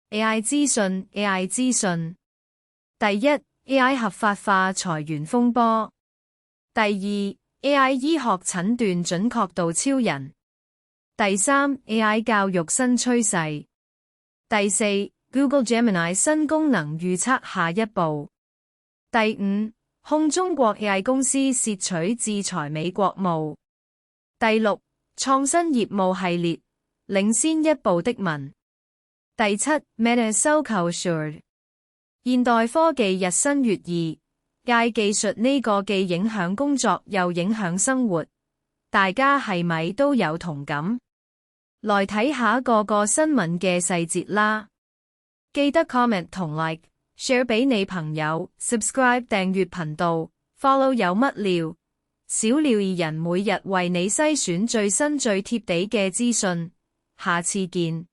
AI 資訊 AI 資訊。第一， AI 合法化裁員風波。第二， AI 醫學診斷準確度超人。第三， AI 教育新趨勢。第四， Google Gemini 新功能預測下一步。第五，控中國 AI 公司竊取制裁美國務。第六，創新業務系列，領先一步的文。第七， Meta 收購 Azure。現代科技日新月異，AI 技術呢個既影響工作又影響生活，大家係咪都有同感？來睇下個個新聞嘅細節啦。記得 comment 同 like、share 俾你朋友 ，subscribe 訂閱頻道 ，follow 有乜料，小料二人每日為你篩選最新最貼地嘅資訊，下次見。